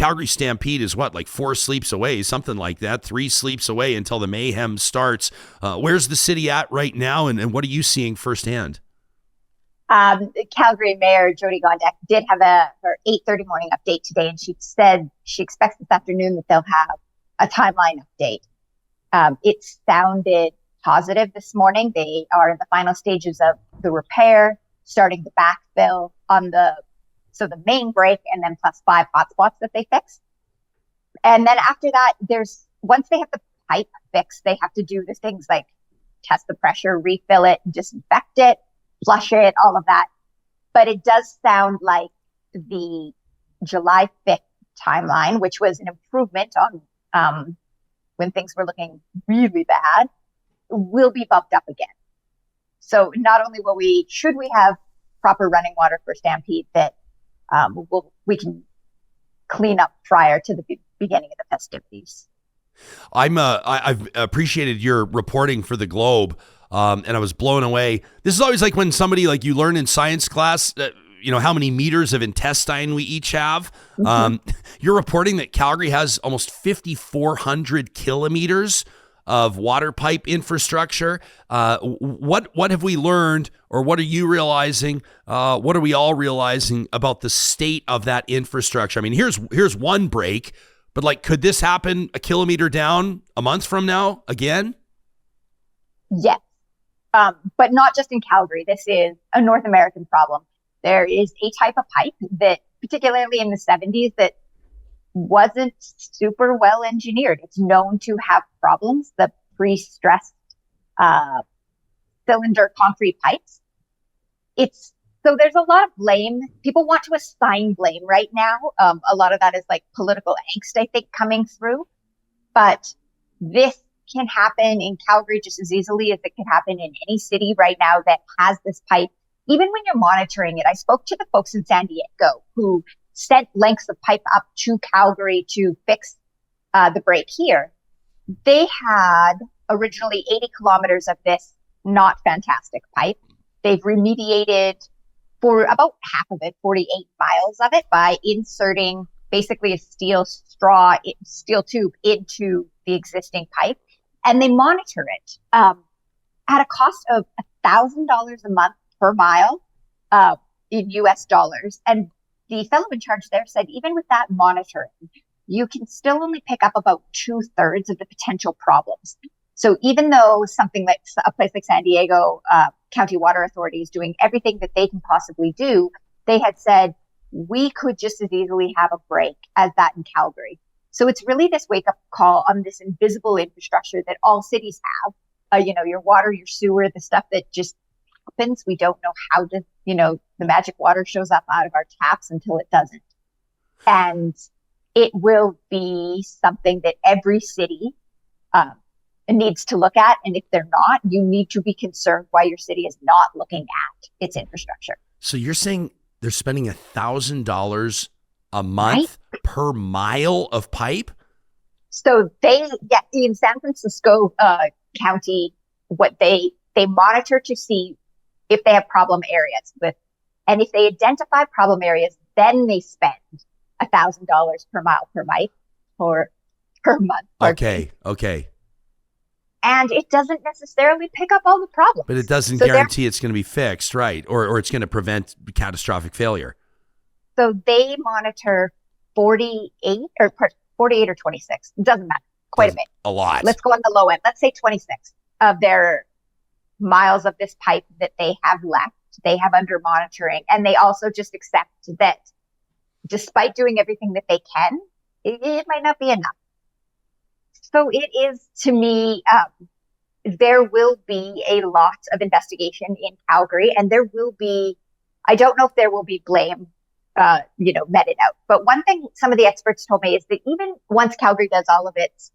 Calgary Stampede is what, like 4 sleeps away, something like that, 3 sleeps away until the mayhem starts. Where's the city at right now, and what are you seeing firsthand? Calgary Mayor Jyoti Gondek did have her 8:30 morning update today, and she said she expects this afternoon that they'll have a timeline update. It sounded positive this morning. They are in the final stages of the repair, starting the backfill on the main break, and then plus 5 hotspots that they fixed. And then after that, once they have the pipe fixed, they have to do the things like test the pressure, refill it, disinfect it, flush it, all of that. But it does sound like the July 5th timeline, which was an improvement on when things were looking really bad, will be bumped up again. So not only should we have proper running water for Stampede that we can clean up prior to the beginning of the festivities. I've appreciated your reporting for the Globe, and I was blown away. This is always like when somebody, like, you learn in science class, how many meters of intestine we each have. You're reporting that Calgary has almost 5,400 kilometers of water pipe infrastructure. What have we learned, or what are you realizing? What are we all realizing about the state of that infrastructure? I mean, here's one break, but like, could this happen a kilometer down a month from now again? Yes, but not just in Calgary. This is a North American problem. There is a type of pipe that, particularly in the 70s, that wasn't super well engineered. It's known to have problems, the pre-stressed cylinder concrete pipes. So there's a lot of blame. People want to assign blame right now. A lot of that is like political angst, I think, coming through. But this can happen in Calgary just as easily as it can happen in any city right now that has this pipe. Even when you're monitoring it, I spoke to the folks in San Diego who sent lengths of pipe up to Calgary to fix the break here. They had originally 80 kilometers of this not fantastic pipe. They've remediated for about half of it, 48 miles of it, by inserting basically a steel tube into the existing pipe. And they monitor it at a cost of $1,000 a month per mile in US dollars. And the fellow in charge there said, even with that monitoring, you can still only pick up about 2/3 of the potential problems. So even though something like a place like San Diego County Water Authority is doing everything that they can possibly do, they had said, we could just as easily have a break as that in Calgary. So it's really this wake-up call on this invisible infrastructure that all cities have. Your water, your sewer, the stuff that just happens. We don't know how the magic water shows up out of our taps until it doesn't. And it will be something that every city needs to look at. And if they're not, you need to be concerned why your city is not looking at its infrastructure. So you're saying they're spending $1,000 a month per mile of pipe? So in San Francisco County, what they monitor to see if they have problem areas and if they identify problem areas, then they spend $1,000 per mile per pipe per month. Okay. And it doesn't necessarily pick up all the problems. But it doesn't guarantee it's going to be fixed, right? Or it's going to prevent catastrophic failure. So they monitor 48 or 26. It doesn't matter. Quite a bit. A lot. Let's go on the low end. Let's say 26 of their miles of this pipe that they have left, they have under monitoring. And they also just accept that despite doing everything that they can, it might not be enough. So it is, to me, there will be a lot of investigation in Calgary, and I don't know if there will be blame, meted out. But one thing some of the experts told me is that even once Calgary does all of its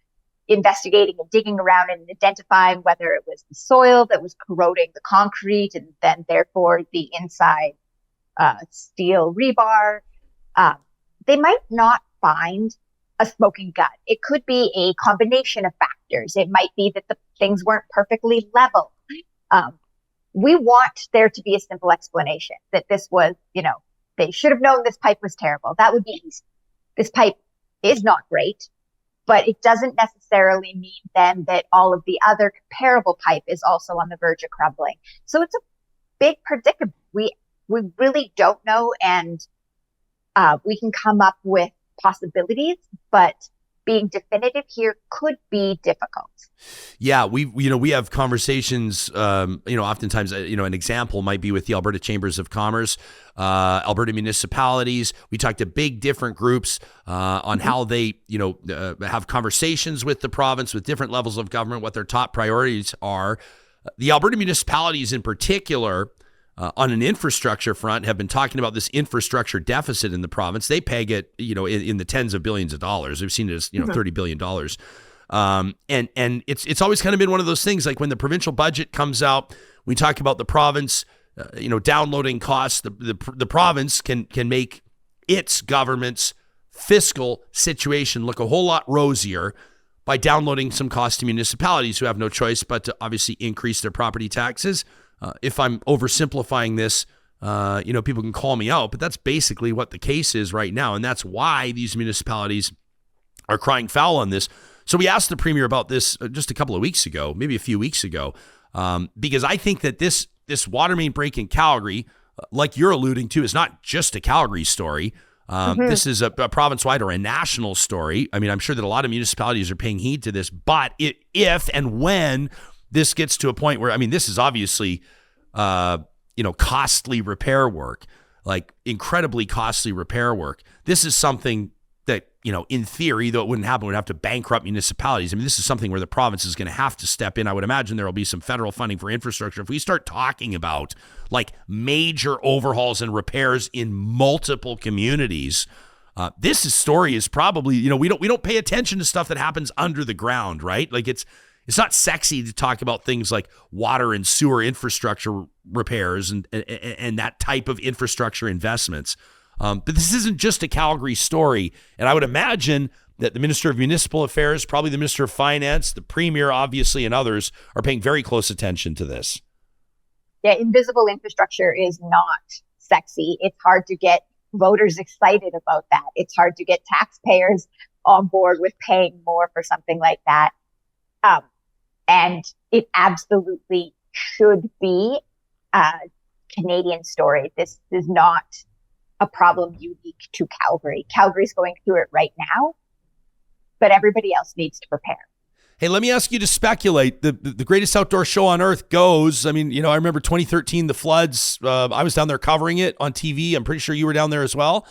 investigating and digging around and identifying whether it was the soil that was corroding the concrete and then therefore the inside steel rebar, they might not find a smoking gun. It could be a combination of factors. It might be that the things weren't perfectly level. We want there to be a simple explanation that this was, they should have known this pipe was terrible. That would be easy. This pipe is not great, but it doesn't necessarily mean then that all of the other comparable pipe is also on the verge of crumbling. So it's a big predicament. We really don't know, and we can come up with possibilities, but being definitive here could be difficult. Yeah, we have conversations. Oftentimes, an example might be with the Alberta Chambers of Commerce, Alberta municipalities. We talk to big different groups on how they, have conversations with the province, with different levels of government, what their top priorities are. The Alberta municipalities, in particular, on an infrastructure front, have been talking about this infrastructure deficit in the province. They peg it, in the tens of billions of dollars. We've seen it as, $30 billion. And it's always kind of been one of those things, like when the provincial budget comes out, we talk about the province, downloading costs. The province can make its government's fiscal situation look a whole lot rosier by downloading some costs to municipalities who have no choice but to obviously increase their property taxes. If I'm oversimplifying this, people can call me out, but that's basically what the case is right now. And that's why these municipalities are crying foul on this. So we asked the Premier about this just a couple of weeks ago, maybe a few weeks ago, because I think that this water main break in Calgary, like you're alluding to, is not just a Calgary story. This is a province-wide or a national story. I mean, I'm sure that a lot of municipalities are paying heed to this, but if and when this gets to a point where, this is obviously, costly repair work, like incredibly costly repair work. This is something that, in theory, though it wouldn't happen, would have to bankrupt municipalities. This is something where the province is going to have to step in. I would imagine there will be some federal funding for infrastructure. If we start talking about like major overhauls and repairs in multiple communities, this story is probably, we don't pay attention to stuff that happens under the ground, right? Like it's not sexy to talk about things like water and sewer infrastructure repairs and that type of infrastructure investments. But this isn't just a Calgary story. And I would imagine that the Minister of Municipal Affairs, probably the Minister of Finance, the Premier, obviously, and others are paying very close attention to this. Yeah, invisible infrastructure is not sexy. It's hard to get voters excited about that. It's hard to get taxpayers on board with paying more for something like that. And it absolutely should be a Canadian story. This is not a problem unique to Calgary. Calgary's going through it right now, but everybody else needs to prepare. Hey, let me ask you to speculate. The greatest outdoor show on earth goes. I remember 2013, the floods. I was down there covering it on TV. I'm pretty sure you were down there as well.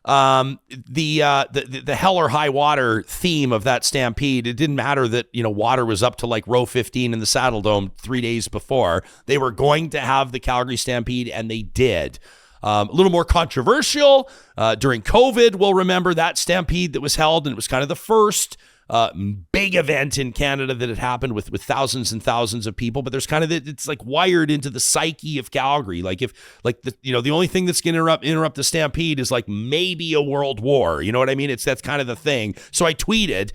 The hell or high water theme of that Stampede, it didn't matter that, water was up to like row 15 in the Saddle Dome 3 days before. They were going to have the Calgary Stampede, and they did. A little more controversial during COVID. We'll remember that Stampede that was held, and it was kind of the first big event in Canada that had happened with thousands and thousands of people. But there's kind of it's like wired into the psyche of Calgary. Like if the only thing that's going to interrupt the Stampede is like maybe a world war. You know what I mean? That's kind of the thing. So I tweeted,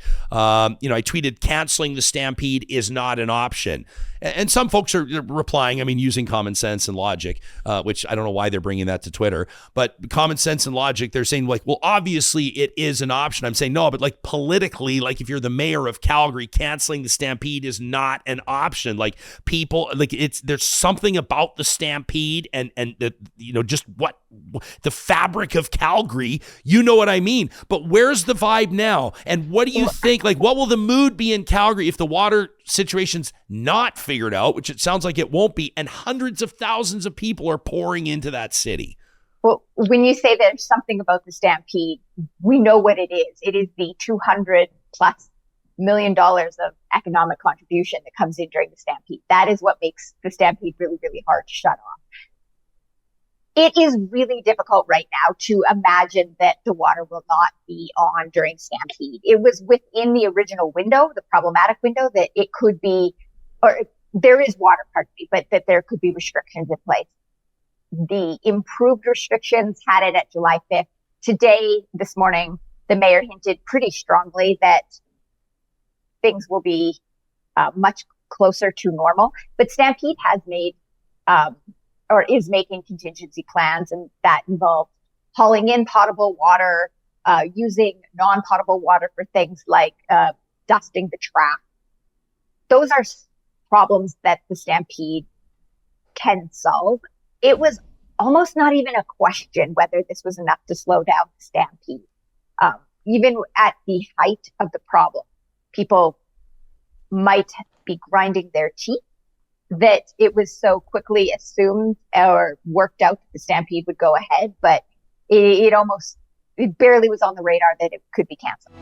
canceling the Stampede is not an option. And some folks are replying, using common sense and logic, which I don't know why they're bringing that to Twitter, but common sense and logic, they're saying like, well, obviously it is an option. I'm saying no, but like politically, like if you're the mayor of Calgary, canceling the Stampede is not an option. Like people, like there's something about the Stampede and just what the fabric of Calgary, you know what I mean? But where's the vibe now? And what do you think? Like, what will the mood be in Calgary if the water situation's not figured out, which it sounds like it won't be, and hundreds of thousands of people are pouring into that city? Well, when you say there's something about the Stampede, we know what it is. It is the $200+ million of economic contribution that comes in during the Stampede. That is what makes the Stampede really, really hard to shut off. It is really difficult right now to imagine that the water will not be on during Stampede. It was within the original window, the problematic window, that it could be, or there is water, pardon me, but that there could be restrictions in place. The improved restrictions had it at July 5th. Today, this morning, the mayor hinted pretty strongly that things will be much closer to normal. But Stampede has made or is making contingency plans, and that involved hauling in potable water, using non-potable water for things like dusting the track. Those are problems that the Stampede can solve. It was almost not even a question whether this was enough to slow down the Stampede. Even at the height of the problem, people might be grinding their teeth that it was so quickly assumed or worked out that the Stampede would go ahead, but it barely was on the radar that it could be canceled.